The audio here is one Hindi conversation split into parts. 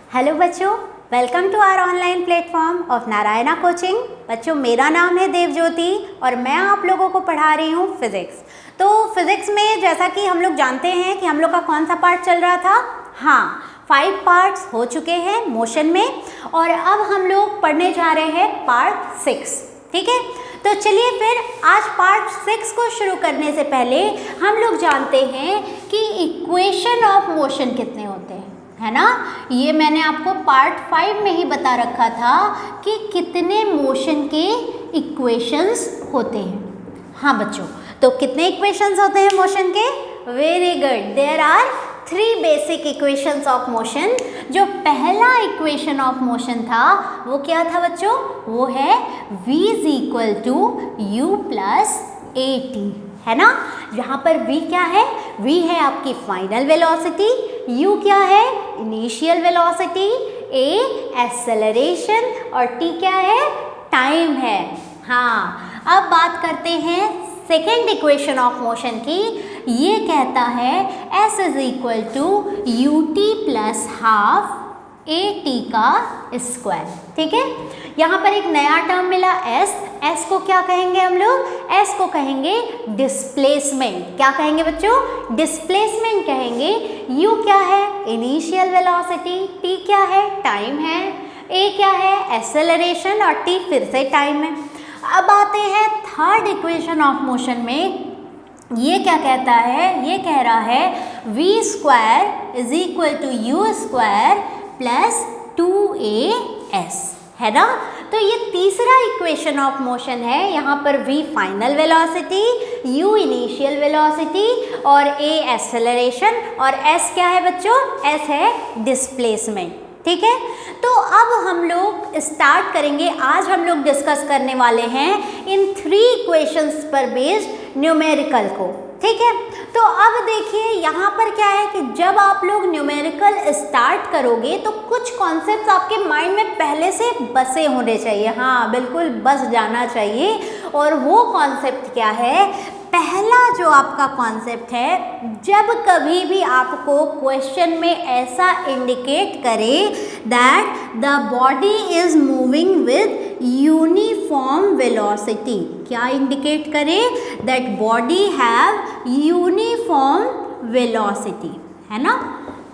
हेलो बच्चों, welcome to our online platform of Narayana coaching. बच्चों, मेरा नाम है देवज्योति और मैं आप लोगों को पढ़ा रही हूँ फिज़िक्स। तो फिज़िक्स में जैसा कि हम लोग जानते हैं कि हम लोग का कौन सा पार्ट चल रहा था। हाँ, 5 पार्ट्स हो चुके हैं मोशन में और अब हम लोग पढ़ने जा रहे हैं पार्ट 6। ठीक है, तो चलिए फिर आज पार्ट 6 को शुरू करने से पहले हम लोग जानते हैं कि इक्वेशन ऑफ मोशन कितने होते हैं, है ना। ये मैंने आपको पार्ट 5 में ही बता रखा था कि कितने मोशन के इक्वेशंस होते हैं। हाँ बच्चों, तो कितने इक्वेशंस होते हैं मोशन के? Very good, there are 3 basic equations of motion. जो पहला इक्वेशन ऑफ मोशन था वो क्या था बच्चों? वो है v is equal to u plus a t, है ना। यहाँ पर v क्या है? v है आपकी फाइनल वेलोसिटी, u क्या है? इनिशियल वेलोसिटी, a एक्सेलरेशन और t क्या है? टाइम है। हाँ, अब बात करते हैं सेकेंड इक्वेशन ऑफ मोशन की। ये कहता है s is equal to u t plus half a t का स्क्वायर। ठीक है, यहाँ पर एक नया टर्म मिला s को क्या कहेंगे हम लोग? s को कहेंगे डिस्प्लेसमेंट। क्या कहेंगे बच्चों? डिस्प्लेसमेंट कहेंगे। u क्या है? इनिशियल वेलोसिटी, t क्या है? टाइम है, a क्या है? एक्सेलरेशन और t फिर से टाइम है। अब आते हैं थर्ड इक्वेशन ऑफ मोशन में। ये क्या कहता है? ये कह रहा है v square is equal to u square plus 2as, है ना। तो ये तीसरा इक्वेशन ऑफ मोशन है। यहाँ पर v final velocity, u initial velocity और a एक्सेलरेशन और s क्या है बच्चों? s है डिस्प्लेसमेंट। ठीक है, तो अब हम लोग स्टार्ट करेंगे। आज हम लोग डिस्कस करने वाले हैं इन 3 इक्वेशंस पर बेस्ड न्यूमेरिकल को। ठीक है, तो अब देखिए यहाँ पर क्या है कि जब आप लोग न्यूमेरिकल स्टार्ट करोगे तो कुछ कॉन्सेप्ट्स आपके माइंड में पहले से बसे होने चाहिए। हाँ बिल्कुल, बस जाना चाहिए। और वो कॉन्सेप्ट क्या है? पहला जो आपका कॉन्सेप्ट है, जब कभी भी आपको क्वेश्चन में ऐसा इंडिकेट करे that the body is moving with uniform velocity, क्या इंडिकेट करे? That body have uniform velocity, है ना।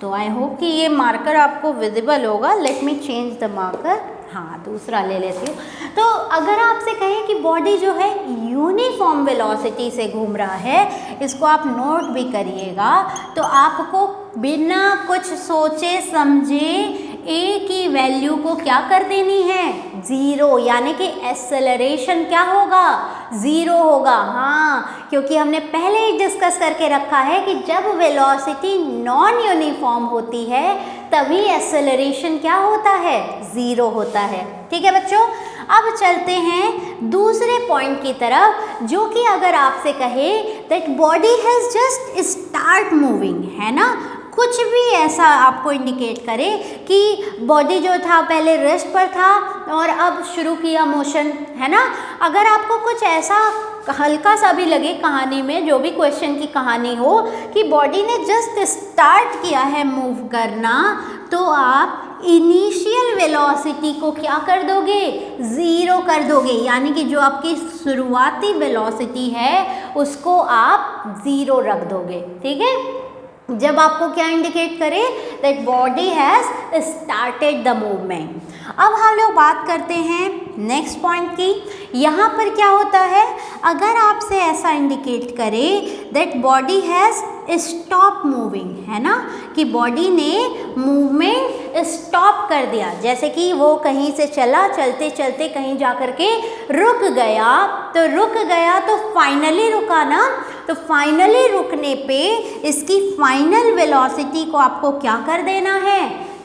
तो आई होप कि ये मार्कर आपको विजिबल होगा। Let me change the marker. हाँ, दूसरा ले लेती हूँ। तो अगर आपसे कहें कि बॉडी जो है यूनिफॉर्म वेलोसिटी से घूम रहा है, इसको आप नोट भी करिएगा, तो आपको बिना कुछ सोचे समझे a की वैल्यू को क्या कर देनी है? 0, यानी कि एक्सेलरेशन क्या होगा? 0 होगा। हाँ, क्योंकि हमने पहले ही डिस्कस करके रखा है कि जब वेलोसिटी नॉन यूनिफॉर्म होती है तभी एक्सेलरेशन क्या होता है? 0 होता है। ठीक है बच्चों, अब चलते हैं दूसरे पॉइंट की तरफ, जो कि अगर आपसे कहे that body has just start moving, है ना, कुछ भी ऐसा आपको इंडिकेट करे कि बॉडी जो था पहले रेस्ट पर था और अब शुरू किया मोशन, है ना। अगर आपको कुछ ऐसा हल्का सा भी लगे कहानी में, जो भी क्वेश्चन की कहानी हो कि बॉडी ने जस्ट स्टार्ट किया है मूव करना, तो आप इनिशियल वेलोसिटी को क्या कर दोगे? 0 कर दोगे, यानी कि जो आपकी शुरुआती वेलोसिटी है उसको आप 0 रख दोगे। ठीक है, जब आपको क्या इंडिकेट करे? That body has started the movement. अब हम लोग बात करते हैं नेक्स्ट पॉइंट की। यहाँ पर क्या होता है? अगर आपसे ऐसा इंडिकेट करे that body has stop moving, है ना, कि बॉडी ने मूवमेंट स्टॉप कर दिया, जैसे कि वो कहीं से चला, चलते चलते कहीं जा कर के रुक गया, तो फाइनली रुका ना, तो फाइनली रुकने पे इसकी फाइनल वेलोसिटी को आपको क्या कर देना है?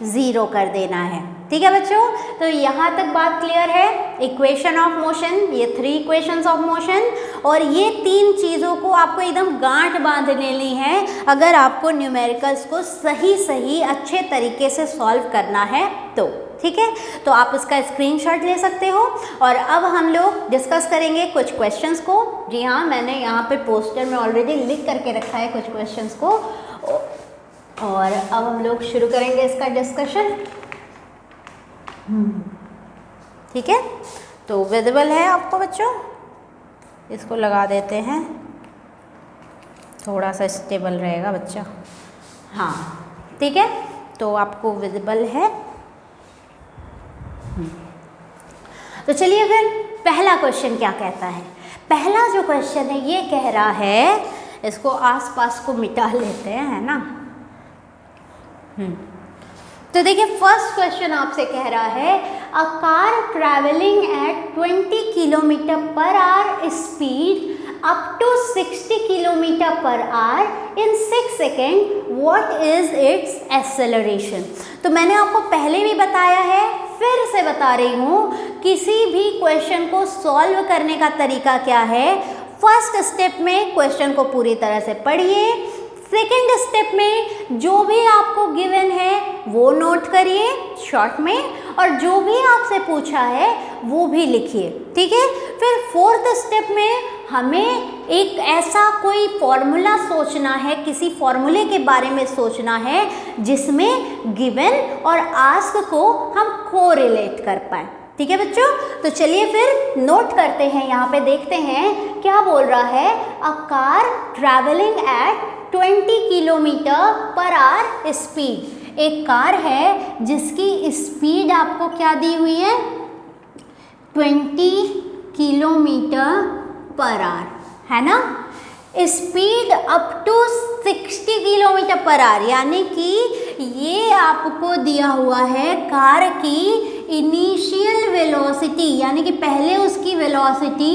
0 कर देना है। ठीक है बच्चों, तो यहाँ तक बात क्लियर है। इक्वेशन ऑफ मोशन, ये 3 इक्वेशंस ऑफ मोशन, और ये 3 चीज़ों को आपको एकदम गांठ बांध लेनी है अगर आपको न्यूमेरिकल्स को सही अच्छे तरीके से सॉल्व करना है तो। ठीक है, तो आप इसका स्क्रीनशॉट ले सकते हो। और अब हम लोग डिस्कस करेंगे कुछ क्वेश्चंस को। जी हाँ, मैंने यहाँ पे पोस्टर में ऑलरेडी लिख करके रखा है कुछ क्वेश्चंस को, और अब हम लोग शुरू करेंगे इसका डिस्कशन। ठीक है, तो विजिबल है आपको बच्चों, इसको लगा देते हैं, थोड़ा सा स्टेबल रहेगा बच्चा। हाँ ठीक है, तो आपको विजिबल है। तो चलिए फिर पहला क्वेश्चन क्या कहता है। पहला जो क्वेश्चन है ये कह रहा है, इसको आसपास को मिटा लेते हैं, है ना। तो देखिए फर्स्ट क्वेश्चन आपसे कह रहा है, a car travelling at 20 kilometre per hour speed up to 60 kilometre per hour in 6 second, what is its acceleration. तो मैंने आपको पहले भी बताया है, फिर से बता रही हूँ, किसी भी क्वेश्चन को सॉल्व करने का तरीका क्या है। फर्स्ट स्टेप में क्वेश्चन को पूरी तरह से पढ़िए, सेकेंड स्टेप में जो भी आपको गिवन है वो नोट करिए शॉर्ट में, और जो भी आपसे पूछा है वो भी लिखिए, ठीक है। फिर फोर्थ स्टेप में हमें एक ऐसा कोई फॉर्मूला सोचना है, किसी फॉर्मूले के बारे में सोचना है जिसमें गिवन और आस्क को हम कोरिलेट कर पाए, ठीक है बच्चों। तो चलिए फिर नोट करते हैं, यहाँ पे देखते हैं क्या बोल रहा है। A car travelling at 20 kilometre per hour speed, एक कार है जिसकी स्पीड आपको क्या दी हुई है, 20 किलोमीटर पर आवर, है ना। Speed up to 60 kilometre per hour, यानी कि ये आपको दिया हुआ है कार की इनिशियल वेलोसिटी, यानी कि पहले उसकी वेलोसिटी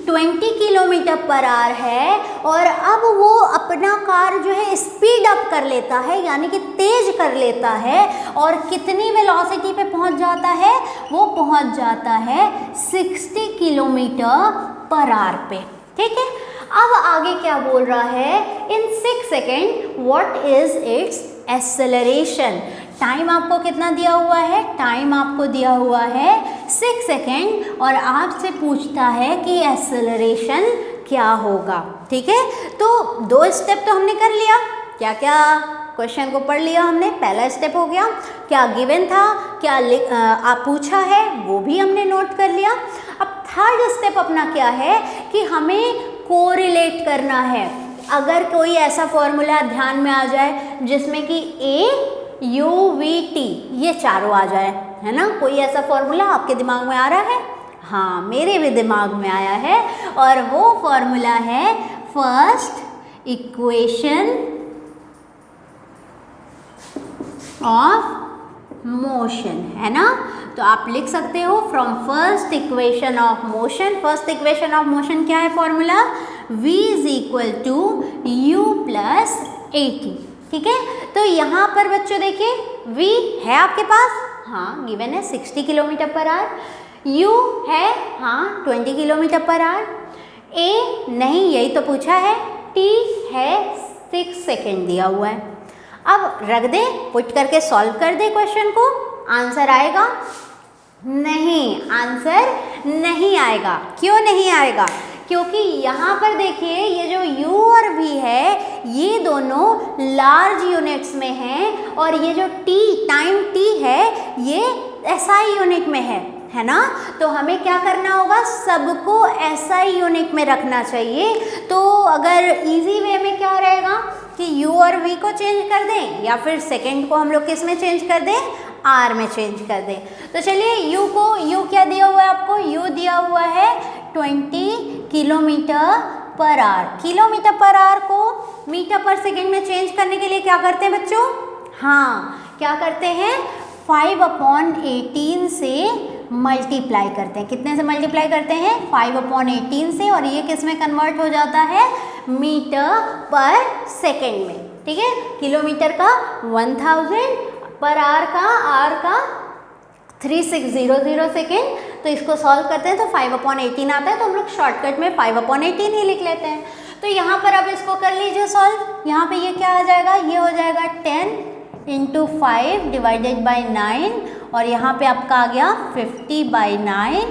20 किलोमीटर पर आवर है, और अब वो अपना कार जो है स्पीड अप कर लेता है, यानी कि तेज कर लेता है, और कितनी वेलोसिटी पे पहुंच जाता है, वो पहुंच जाता है 60 किलोमीटर पर आवर पे, ठीक है। अब आगे क्या बोल रहा है, इन 6 second what is its acceleration. Time आपको कितना दिया हुआ है, टाइम आपको दिया हुआ है 6 सेकेंड, और आपसे पूछता है कि एक्सेलरेशन क्या होगा, ठीक है। तो 2 स्टेप तो हमने कर लिया, क्या क्या क्वेश्चन को पढ़ लिया हमने। पहला स्टेप हो गया, क्या गिवन था, क्या आप पूछा है, वो भी हमने नोट कर लिया। अब थर्ड स्टेप अपना क्या है कि हमें कोरिलेट करना है। अगर कोई ऐसा फॉर्मूला ध्यान में आ जाए जिसमें कि AUVT ये चारों आ जाए, है ना, कोई ऐसा फॉर्मूला आपके दिमाग में आ रहा है। हाँ, मेरे भी दिमाग में आया है, और वो फॉर्मूला है फर्स्ट इक्वेशन ऑफ मोशन, है ना। तो आप लिख सकते हो from first equation of motion. First equation of motion क्या है formula, v is equal to u plus AT, ठीक है। तो यहाँ पर बच्चों देखिए v है आपके पास, हाँ गिवन है 60 किलोमीटर पर आवर, u है हाँ 20 किलोमीटर पर आवर, a नहीं यही तो पूछा है, t है 6 सेकेंड दिया हुआ है। अब रख दे, पुट करके सॉल्व कर दे क्वेश्चन को, आंसर आएगा नहीं, आंसर नहीं आएगा। क्यों नहीं आएगा, क्योंकि यहाँ पर देखिए ये जो u और v है ये दोनों लार्ज यूनिट्स में हैं, और ये जो t टाइम t है ये SI यूनिट में है ना। तो हमें क्या करना होगा, सबको SI यूनिट में रखना चाहिए। तो अगर इजी वे में क्या रहेगा कि u और v को चेंज कर दें, या फिर सेकेंड को हम लोग किस में चेंज कर दें, r में चेंज कर दें। तो चलिए u क्या दिया हुआ है आपको, u दिया हुआ है 20 kilometre per our. Kilometre per our को मीटर पर सेकेंड में चेंज करने के लिए क्या करते हैं बच्चों, हाँ क्या करते हैं, 5/18 से मल्टीप्लाई करते हैं। कितने से मल्टीप्लाई करते हैं, 5/18 से, और ये किस में कन्वर्ट हो जाता है, मीटर पर सेकेंड में, ठीक है। किलोमीटर का 1000, पर आर का 3600 सेकेंड। तो इसको सॉल्व करते हैं तो 5/18 आता है, तो हम लोग शॉर्टकट में 5/18 ही लिख लेते हैं। तो यहाँ पर अब इसको कर लीजिए सॉल्व। यहाँ पे ये क्या आ जाएगा, ये हो जाएगा 10 × 5 डिवाइडेड बाई 9, और यहाँ पे आपका आ गया 50/9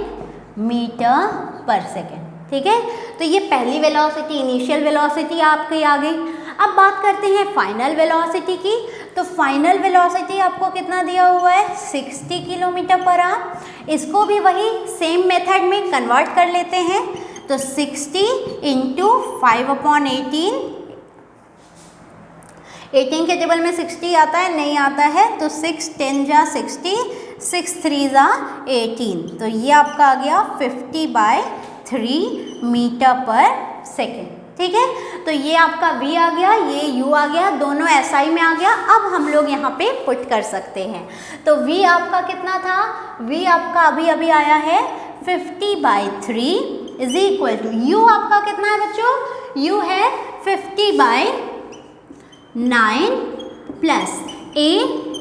मीटर पर सेकेंड, ठीक है। तो ये पहली वेलोसिटी, इनिशियल वेलोसिटी आपकी आ गई। अब बात करते हैं फाइनल वेलोसिटी की। तो फाइनल वेलोसिटी आपको कितना दिया हुआ है, 60 किलोमीटर पर आवर। इसको भी वही सेम मेथड में कन्वर्ट कर लेते हैं। तो 60 इंटू 5/18, 18 के टेबल में 60 आता है, नहीं आता है, तो 6 10 जा 60, 6 3 जा 18, तो ये आपका आ गया 50/3 मीटर पर सेकेंड। ठीक है, तो ये आपका v आ गया, ये u आ गया, दोनों SI में आ गया। अब हम लोग यहाँ पे पुट कर सकते हैं। तो v आपका कितना था, v आपका अभी अभी आया है 50/3 इज इक्वल टू u आपका कितना है बच्चों, u है 50/9 प्लस a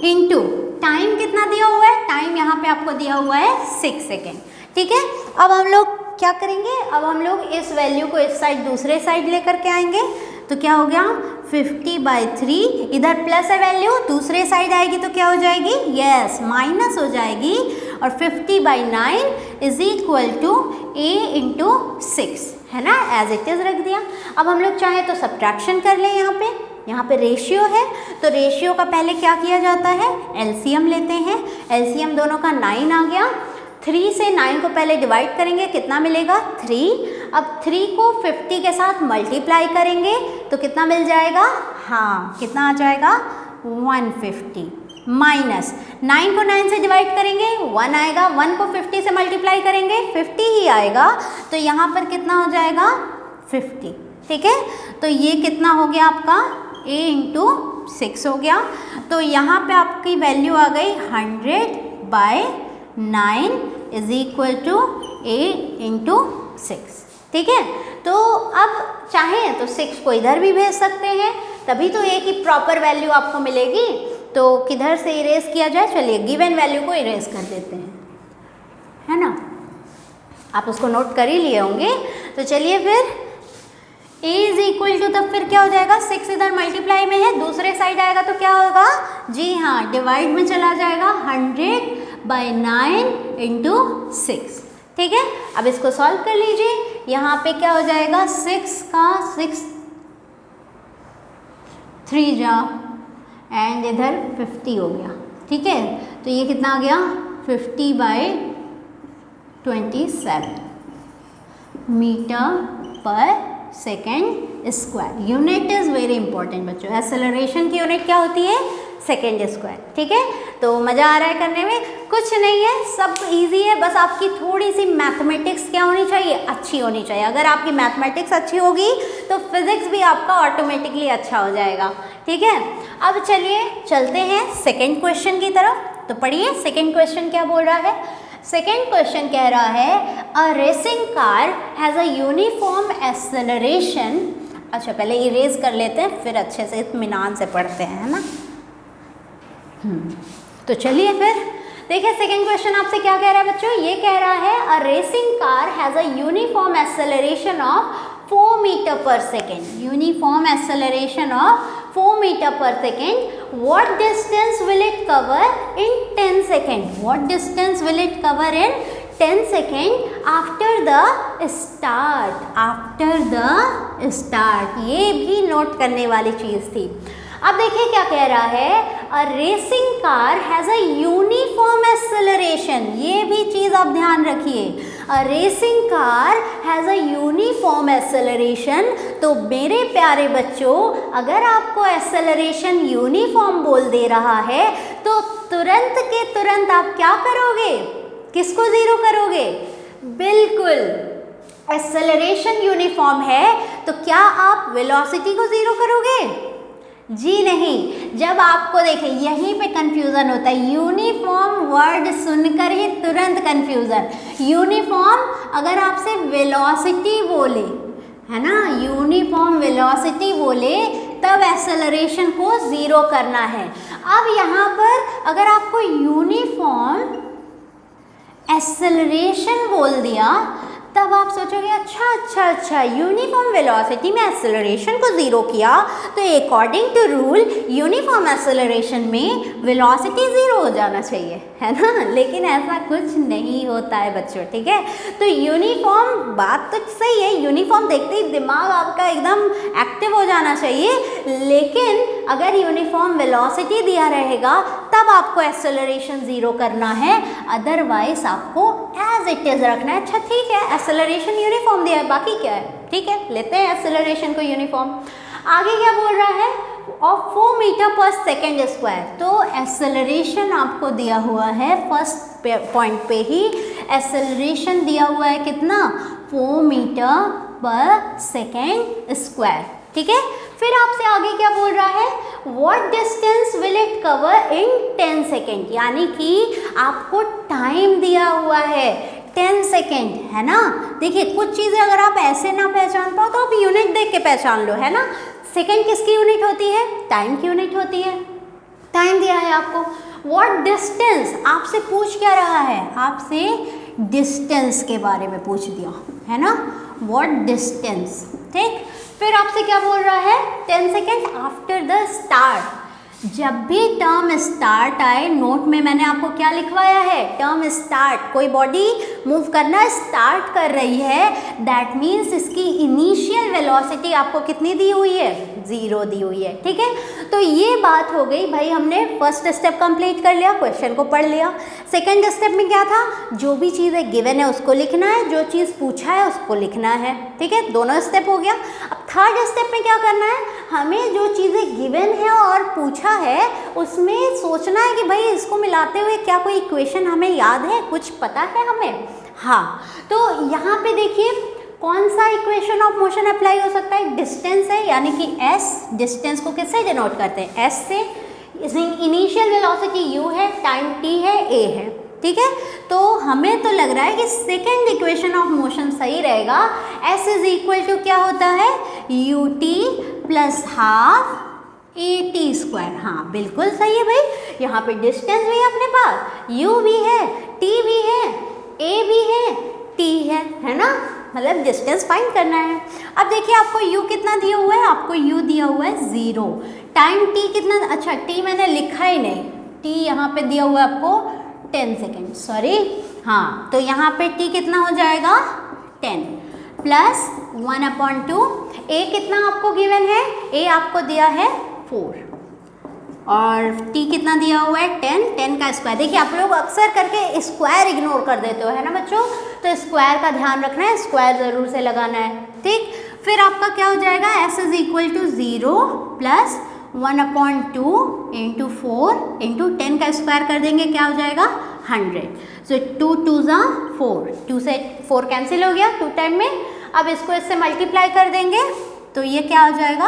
इंटू टाइम कितना दिया हुआ है, टाइम यहाँ पे आपको दिया हुआ है 6 सेकेंड। ठीक है, अब हम लोग क्या करेंगे, अब हम लोग इस वैल्यू को इस साइड दूसरे साइड लेकर के आएंगे। तो क्या हो गया 50/3, इधर प्लस है वैल्यू, दूसरे साइड आएगी तो क्या हो जाएगी, यस माइनस हो जाएगी। और 50/9 is equal to a into 6, है ना, एज इट इज़ रख दिया। अब हम लोग चाहें तो सब्ट्रैक्शन कर लें। यहाँ पे रेशियो है, तो रेशियो का पहले क्या किया जाता है, एलसीएम लेते हैं। एलसीएम दोनों का 9 आ गया। 3 से 9 को पहले डिवाइड करेंगे, कितना मिलेगा 3। अब 3 को 50 के साथ मल्टीप्लाई करेंगे तो कितना मिल जाएगा, हाँ कितना आ जाएगा 150, माइनस 9 को 9 से डिवाइड करेंगे 1 आएगा, 1 को 50 से मल्टीप्लाई करेंगे 50 ही आएगा, तो यहाँ पर कितना हो जाएगा 50। ठीक है, तो ये कितना हो गया आपका a इंटू 6 हो गया। तो यहाँ पे आपकी वैल्यू आ गई 100/9 is equal to a into 6। ठीक है, तो अब चाहें तो 6 को इधर भी भेज सकते हैं, तभी तो a की प्रॉपर वैल्यू आपको मिलेगी। तो किधर से इरेज किया जाए, चलिए गिवन वैल्यू को इरेज कर देते हैं, है ना, आप उसको नोट कर ही लिए होंगे। तो चलिए फिर a इज इक्वल टू, तब फिर क्या हो जाएगा, 6 इधर मल्टीप्लाई में है, दूसरे साइड आएगा तो क्या होगा, जी हाँ डिवाइड में चला जाएगा, 100/9 इंटू 6। ठीक है, अब इसको सॉल्व कर लीजिए। यहाँ पे क्या हो जाएगा, 6 का 6 3 जा एंड इधर 50 हो गया। ठीक है, तो ये कितना आ गया 50/27 metre per second square. Unit is very important बच्चों, एक्सेलरेशन की यूनिट क्या होती है, सेकेंड स्क्वायर। ठीक है, तो मज़ा आ रहा है करने में, कुछ नहीं है, सब इजी है, बस आपकी थोड़ी सी मैथमेटिक्स क्या होनी चाहिए, अच्छी होनी चाहिए। अगर आपकी मैथमेटिक्स अच्छी होगी तो फिजिक्स भी आपका ऑटोमेटिकली अच्छा हो जाएगा। ठीक है, अब चलिए चलते हैं सेकेंड क्वेश्चन की तरफ। तो पढ़िए सेकेंड क्वेश्चन क्या बोल रहा है। सेकेंड क्वेश्चन कह रहा है a racing car has a uniform acceleration. अच्छा पहले इरेज कर लेते हैं, फिर अच्छे से इत्मीनान से पढ़ते हैं, है ना। तो चलिए फिर देखिए सेकेंड क्वेश्चन आपसे क्या कह रहा है बच्चों, ये कह रहा है a racing car has a uniform acceleration of 4 metre per second. Uniform acceleration of 4 metre per second. What distance will it cover in 10 seconds? What distance will it cover in 10 seconds after the start? After the start, ये भी नोट करने वाली चीज़ थी। अब देखिए क्या कह रहा है, a racing car has a uniform acceleration. ये भी चीज़ आप ध्यान रखिए, अ racing car has a uniform acceleration. तो मेरे प्यारे बच्चों, अगर आपको एक्सेलरेशन यूनिफॉर्म बोल दे रहा है तो तुरंत के तुरंत आप क्या करोगे, किसको ज़ीरो करोगे, बिल्कुल एक्सेलरेशन यूनिफॉर्म है तो क्या आप वेलोसिटी को ज़ीरो करोगे, जी नहीं। जब आपको देखें यहीं पे कंफ्यूजन होता है, यूनिफॉर्म वर्ड सुनकर ही तुरंत कंफ्यूजन। यूनिफॉर्म अगर आपसे वेलोसिटी बोले, है ना, यूनिफॉर्म वेलोसिटी बोले तब एक्सेलरेशन को ज़ीरो करना है। अब यहाँ पर अगर आपको यूनिफॉर्म एक्सेलरेशन बोल दिया तब आप सोचोगे अच्छा यूनिफॉर्म वेलोसिटी में एक्सेलरेशन को ज़ीरो किया तो according to rule uniform acceleration में वेलोसिटी ज़ीरो हो जाना चाहिए, है ना। लेकिन ऐसा कुछ नहीं होता है बच्चों, ठीक है। तो यूनिफॉर्म बात तो सही है, यूनिफॉर्म देखते ही दिमाग आपका एकदम एक्टिव हो जाना चाहिए, लेकिन अगर यूनिफॉर्म वेलोसिटी दिया रहेगा तब आपको एक्सेलरेशन ज़ीरो करना है, अदरवाइज आपको एज इट इज़ रखना है। अच्छा ठीक है, एक्सेलरेशन यूनिफॉर्म दिया है, बाकी क्या है, ठीक है, लेते हैं एक्सेलरेशन को यूनिफॉर्म। आगे क्या बोल रहा है, of 4 metre per second square. तो एक्सेलरेशन आपको दिया हुआ है फर्स्ट पॉइंट पे ही, एक्सेलरेशन दिया हुआ है कितना, 4 मीटर पर सेकेंड स्क्वायर, ठीक है। फिर आपसे आगे क्या बोल रहा है, what distance will it cover in 10 second, यानी कि आपको टाइम दिया हुआ है 10 सेकेंड, है ना। देखिए कुछ चीज़ें अगर आप ऐसे ना पहचान पाओ तो आप यूनिट देख के पहचान लो, है ना। सेकेंड किसकी यूनिट होती है, टाइम की यूनिट होती है। टाइम दिया है आपको, व्हाट डिस्टेंस, आपसे पूछ क्या रहा है, आपसे डिस्टेंस के बारे में पूछ दिया, है ना, व्हाट डिस्टेंस, ठीक। फिर आपसे क्या बोल रहा है, 10 सेकेंड आफ्टर द स्टार्ट। जब भी टर्म स्टार्ट आए, नोट में मैंने आपको क्या लिखवाया है, टर्म स्टार्ट, कोई बॉडी मूव करना स्टार्ट कर रही है, दैट मीन्स इसकी इनिशियल वेलोसिटी आपको कितनी दी हुई है, 0 दी हुई है, ठीक है। तो ये बात हो गई भाई, हमने फर्स्ट स्टेप कंप्लीट कर लिया, क्वेश्चन को पढ़ लिया। सेकेंड स्टेप में क्या था, जो भी चीज़ें गिवन है उसको लिखना है, जो चीज़ पूछा है उसको लिखना है, ठीक है, दोनों स्टेप हो गया। अब थर्ड स्टेप में क्या करना है, हमें जो चीज़ें गिवन है और पूछा है उसमें सोचना है कि भाई इसको मिलाते हुए क्या कोई इक्वेशन हमें याद है, कुछ पता है हमें। हाँ, तो यहाँ पे देखिए कौन सा इक्वेशन ऑफ मोशन अप्लाई हो सकता है, डिस्टेंस है, यानी कि s, डिस्टेंस को किससे डिनोट करते हैं, s से। इनिशियल वेलोसिटी u है, टाइम t है, a है, ठीक है। तो हमें तो लग रहा है कि सेकेंड इक्वेशन ऑफ मोशन सही रहेगा, s इज इक्वल टू क्या होता है, ut plus half at square. हाँ बिल्कुल सही है भाई, यहाँ पे डिस्टेंस भी है अपने पास, u भी है, t भी है, a भी है, t है ना, मतलब डिस्टेंस फाइंड करना है। अब देखिए आपको u कितना दिया हुआ है, आपको u दिया हुआ है 0, टाइम t कितना, अच्छा t मैंने लिखा ही नहीं, t यहाँ पे दिया हुआ है आपको 10 सेकेंड, सॉरी, हाँ, तो यहाँ पे t कितना हो जाएगा 10 प्लस 1/2, a कितना आपको गिवन है, a आपको दिया है 4 और t कितना दिया हुआ है 10 का स्क्वायर। देखिए आप लोग अक्सर करके स्क्वायर इग्नोर कर देते हो, है ना बच्चों, तो स्क्वायर का ध्यान रखना है, स्क्वायर ज़रूर से लगाना है, ठीक। फिर आपका क्या हो जाएगा, s is equal to 0 plus 1/2 into 4 into 10 का स्क्वायर कर देंगे, क्या हो जाएगा 100। सो 2 2 ज़ा 4, 2 से 4 कैंसिल हो गया 2 टाइम में। अब इसको इससे मल्टीप्लाई कर देंगे तो ये क्या हो जाएगा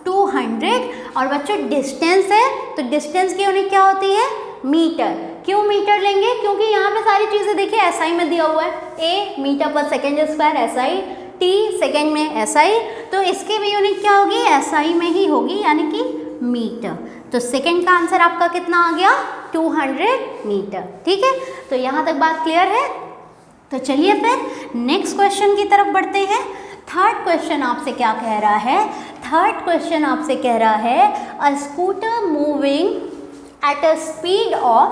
200। और बच्चों डिस्टेंस है तो डिस्टेंस की यूनिट क्या होती है, मीटर। क्यों मीटर लेंगे, क्योंकि यहाँ पे सारी चीज़ें देखिए SI में दिया हुआ है, a metre per second square SI, t second में SI, तो इसकी भी यूनिट क्या होगी, SI में ही होगी, यानी कि मीटर। तो सेकेंड का आंसर आपका कितना आ गया 200 मीटर, ठीक है। तो यहाँ तक बात क्लियर है। तो चलिए फिर नेक्स्ट क्वेश्चन की तरफ बढ़ते हैं। थर्ड क्वेश्चन आपसे क्या कह रहा है, थर्ड क्वेश्चन आपसे कह रहा है a scooter moving at a speed of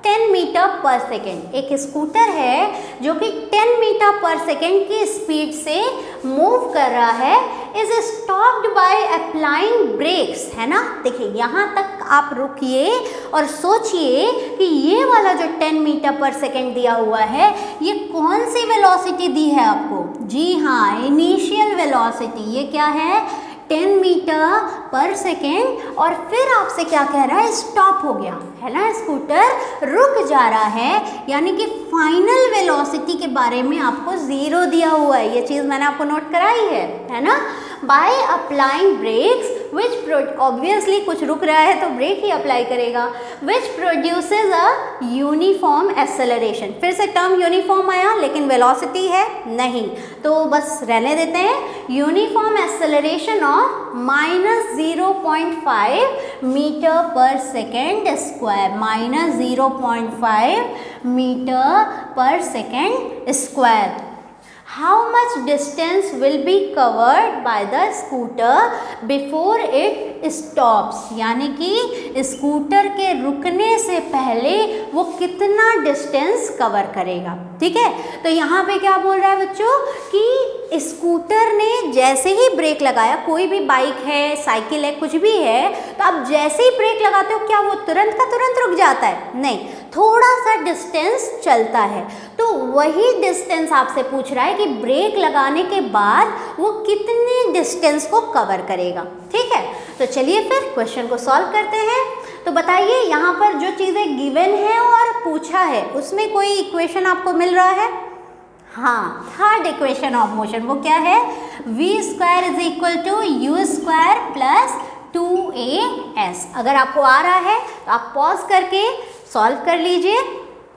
10 metre per second. एक स्कूटर है जो कि 10 मीटर पर सेकेंड की स्पीड से मूव कर रहा है, is stopped by applying brakes, है ना। देखिए यहाँ तक आप रुकिए और सोचिए कि ये वाला जो 10 मीटर पर सेकेंड दिया हुआ है ये कौन सी वेलोसिटी दी है आपको, जी हाँ इनिशियल वेलोसिटी। ये क्या है 10 मीटर पर सेकेंड, और फिर आपसे क्या कह रहा है, स्टॉप हो गया, है ना, स्कूटर रुक जा रहा है, यानी कि फाइनल वेलोसिटी के बारे में आपको 0 दिया हुआ है। ये चीज़ मैंने आपको नोट कराई है ना। By applying brakes which obviously कुछ रुक रहा है तो ब्रेक ही अप्लाई करेगा, which produces a uniform acceleration. फिर से टर्म यूनिफॉर्म आया लेकिन वेलोसिटी है नहीं, तो बस रहने देते हैं। Uniform acceleration of -0.5 metre per second square, -0.5 metre per second square. How much distance will be covered by the scooter before it stops, यानी कि स्कूटर के रुकने से पहले वो कितना डिस्टेंस कवर करेगा। ठीक है, तो यहाँ पे क्या बोल रहा है बच्चों कि स्कूटर ने जैसे ही ब्रेक लगाया, कोई भी बाइक है, साइकिल है, कुछ भी है, तो आप जैसे ही ब्रेक लगाते हो क्या वो तुरंत का तुरंत रुक जाता है? नहीं, थोड़ा सा डिस्टेंस चलता है। तो वही डिस्टेंस आपसे पूछ रहा है कि ब्रेक लगाने के बाद वो कितने डिस्टेंस को कवर करेगा। ठीक है, तो चलिए फिर क्वेश्चन को सॉल्व करते हैं। तो बताइए यहाँ पर जो चीज़ें गिवन है और पूछा है उसमें कोई इक्वेशन आपको मिल रहा है? हाँ, थर्ड इक्वेशन ऑफ मोशन वो क्या है? v square is equal to u square plus 2as। अगर आपको आ रहा है तो आप पॉज करके सॉल्व कर लीजिए।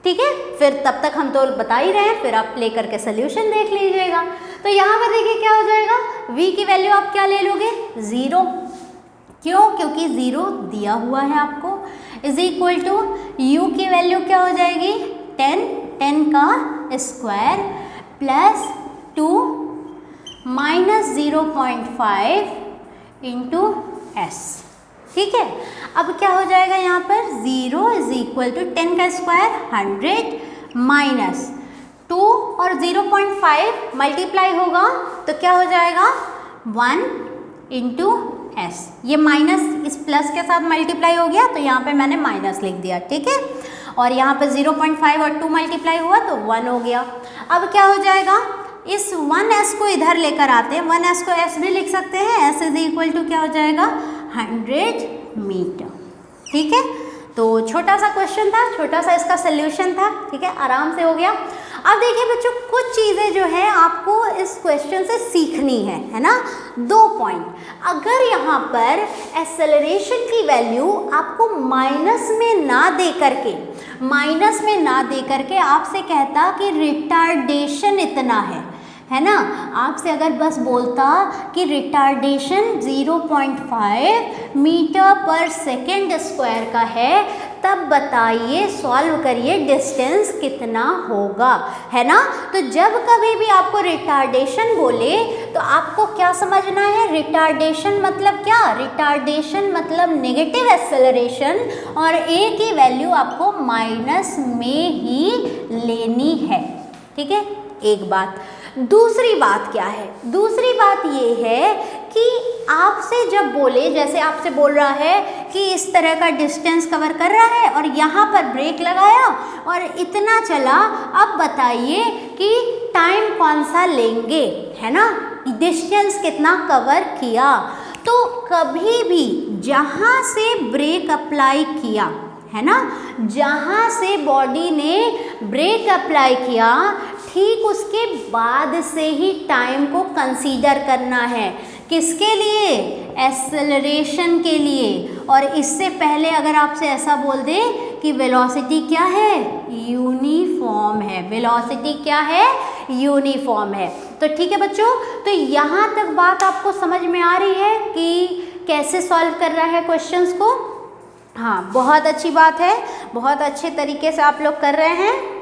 ठीक है, फिर तब तक हम तो बता ही रहे हैं, फिर आप प्ले करके सोल्यूशन देख लीजिएगा। तो यहाँ पर देखिए क्या हो जाएगा, v की वैल्यू आप क्या ले लोगे? 0। क्यों? क्योंकि 0 दिया हुआ है आपको। इज इक्वल टू u की वैल्यू क्या हो जाएगी? 10 का square plus 2 minus 0.5 into s। ठीक है, अब क्या हो जाएगा यहाँ पर? 0 इज इक्वल टू 10 का स्क्वायर 100 माइनस 2 और 0.5 मल्टीप्लाई होगा तो क्या हो जाएगा? 1 इंटू एस। ये माइनस इस प्लस के साथ मल्टीप्लाई हो गया तो यहाँ पे मैंने माइनस लिख दिया। ठीक है, और यहाँ पे 0.5 और 2 मल्टीप्लाई हुआ तो 1 हो गया। अब क्या हो जाएगा? इस 1s को इधर लेकर आते हैं, 1s को s भी लिख सकते हैं। s इज इक्वल टू क्या हो जाएगा? 100 मीटर। ठीक है, तो छोटा सा क्वेश्चन था, छोटा सा इसका सोल्यूशन था। ठीक है, आराम से हो गया। अब देखिए बच्चों, कुछ चीज़ें जो है आपको इस क्वेश्चन से सीखनी है ना। 2 पॉइंट, अगर यहाँ पर एक्सेलरेशन की वैल्यू आपको माइनस में ना दे करके आपसे कहता कि रिटार्डेशन इतना है ना, आपसे अगर बस बोलता कि retardation 0.5 metre per second square का है, तब बताइए, सॉल्व करिए, डिस्टेंस कितना होगा, है ना। तो जब कभी भी आपको रिटार्डेशन बोले तो आपको क्या समझना है? रिटार्डेशन मतलब क्या? रिटार्डेशन मतलब नेगेटिव एक्सेलरेशन, और a की वैल्यू आपको माइनस में ही लेनी है। ठीक है, एक बात। दूसरी बात क्या है? दूसरी बात ये है कि आपसे जब बोले, जैसे आपसे बोल रहा है कि इस तरह का डिस्टेंस कवर कर रहा है और यहाँ पर ब्रेक लगाया और इतना चला, अब बताइए कि टाइम कौन सा लेंगे, है ना, डिस्टेंस कितना कवर किया। तो कभी भी जहाँ से ब्रेक अप्लाई किया, है ना, जहाँ से बॉडी ने ब्रेक अप्लाई किया, ठीक उसके बाद से ही टाइम को कंसीडर करना है। किसके लिए? एक्सेलरेशन के लिए। और इससे पहले अगर आपसे ऐसा बोल दे कि वेलोसिटी क्या है? यूनिफॉर्म है। वेलोसिटी क्या है? यूनिफॉर्म है। तो ठीक है बच्चों, तो यहाँ तक बात आपको समझ में आ रही है कि कैसे सॉल्व कर रहा है क्वेश्चंस को? हाँ, बहुत अच्छी बात है, बहुत अच्छे तरीके से आप लोग कर रहे हैं।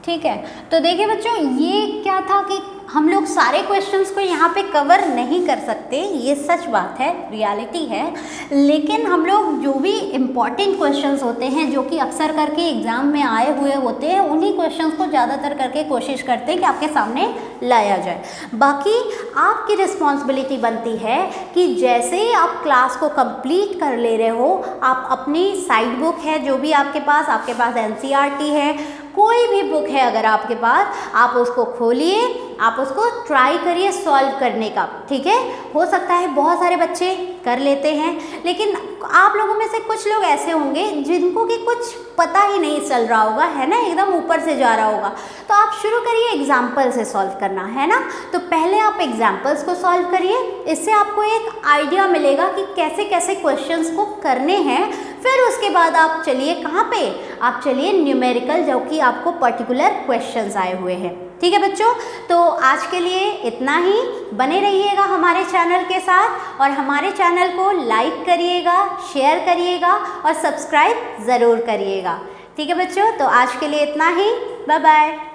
ठीक है, तो देखिए बच्चों, ये क्या था कि हम लोग सारे क्वेश्चंस को यहाँ पे कवर नहीं कर सकते, ये सच बात है, रियलिटी है। लेकिन हम लोग जो भी इम्पॉर्टेंट क्वेश्चंस होते हैं, जो कि अक्सर करके एग्ज़ाम में आए हुए होते हैं, उन्हीं क्वेश्चंस को ज़्यादातर करके कोशिश करते हैं कि आपके सामने लाया जाए। बाकी आपकी रिस्पॉन्सिबिलिटी बनती है कि जैसे ही आप क्लास को कंप्लीट कर ले रहे हो, आप अपनी साइड बुक है जो भी आपके पास NCERT है, कोई भी बुक है अगर आपके पास, आप उसको खोलिए, आप उसको ट्राई करिए सॉल्व करने का। ठीक है, हो सकता है बहुत सारे बच्चे कर लेते हैं, लेकिन आप लोगों में से कुछ लोग ऐसे होंगे जिनको कि कुछ पता ही नहीं चल रहा होगा, है ना, एकदम ऊपर से जा रहा होगा। तो आप शुरू करिए एग्जाम्पल से सॉल्व करना, है ना। तो पहले आप एग्जाम्पल्स को सॉल्व करिए, इससे आपको एक आइडिया मिलेगा कि कैसे कैसे क्वेश्चंस को करने हैं। फिर उसके बाद आप चलिए कहाँ पे? आप चलिए न्यूमेरिकल, जो कि आपको पर्टिकुलर क्वेश्चंस आए हुए हैं। ठीक है बच्चों, तो आज के लिए इतना ही। बने रहिएगा हमारे चैनल के साथ और हमारे चैनल को लाइक करिएगा, शेयर करिएगा और सब्सक्राइब ज़रूर करिएगा। ठीक है बच्चों, तो आज के लिए इतना ही। Bye bye.